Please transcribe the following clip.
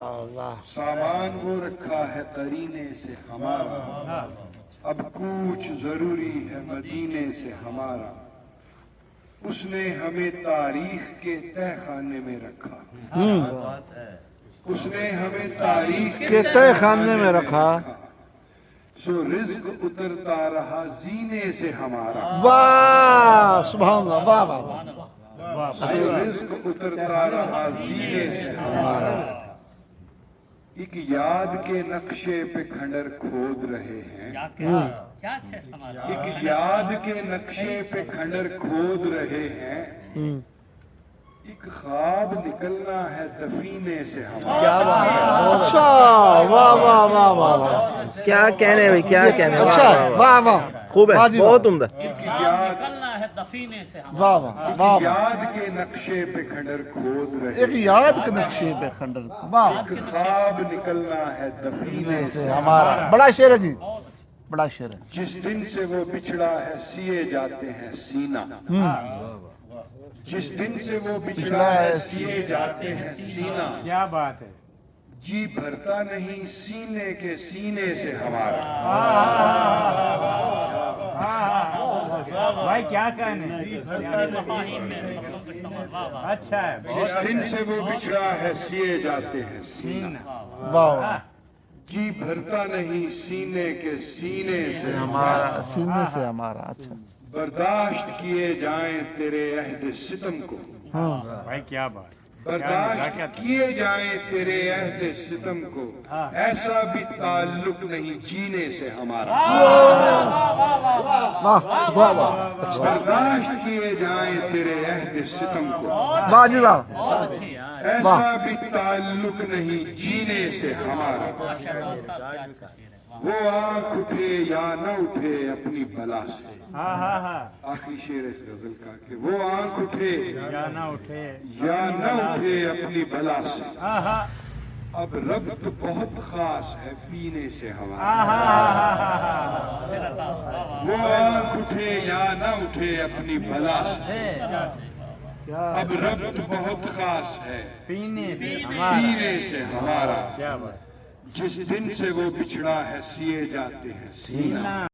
سامان وہ رکھا ہے قرینے سے ہمارا، اب کوچ ضروری ہے مدینے سے ہمارا، اس نے ہمیں تاریخ کے تہ خانے میں رکھا، اس نے ہمیں تاریخ کے تہ خانے میں رکھا، سو رزق اترتا رہا زینے سے ہمارا، واہ سبحان اللہ، واہ واہ واہ، سو رزق اترتا رہا زینے سے ہمارا، ایک یاد کے نقشے پہ کھنڈر کھود رہے ہیں، ایک یاد کے نقشے پہ کھنڈر کھود رہے ہیں، ایک خواب نکلنا ہے دفینے سے ہمارا، اچھا واہ واہ واہ واہ واہ، کیا کہنے بھائی، کیا کہنے، اچھا واہ واہ، خوب ہے، بہت عمدہ، واہ واہ واہ، یاد کے نقشے پہ کھنڈر کھود رہے ایک یاد کے نقشے پہ کھنڈر، واہ، ایک خواب نکلنا ہے دفینے سے ہمارا، بڑا شعر ہے جی، بڑا شعر ہے، جس دن سے وہ بچھڑا ہے سیے جاتے ہیں سینہ، جس دن سے وہ بچھڑا ہے سیے جاتے ہیں سینہ، کیا بات ہے، جی بھرتا نہیں سینے کے سینے سے ہمارا، بھائی کیا کہنے، اچھا ہے، جس دن سے وہ بچھڑا ہے سیے جاتے ہیں سینہ، واہ، جی بھرتا نہیں سینے کے سینے سے ہمارا سینے سے ہمارا، اچھا، برداشت کیے جائیں تیرے عہد ستم کو، بھائی کیا بات، برداشت کیے جائیں تیرے عہد ستم کو، ایسا بھی تعلق نہیں جینے سے ہمارا، واہ واہ واہ، برداشت کیے جائیں تیرے عہد ستم کو، واہ جی واہ، ایسا بھی تعلق نہیں جینے سے ہمارا، وہ آنکھ اٹھے یا نہ اٹھے اپنی بلا سے، آخری شعر اس غزل کا کہ وہ آنکھ اٹھے یا نہ اٹھے، یا نہ اٹھے اپنی بلا سے، اب ربط بہت خاص ہے پینے سے ہمارا، وہ آنکھ اٹھے یا نہ اٹھے اپنی بلا سے، اب ربط بہت خاص ہے پینے سے ہمارا، پینے سے ہمارا، کیا بات، جس دن سے وہ بچھڑا ہے سیے جاتے ہیں سینہ۔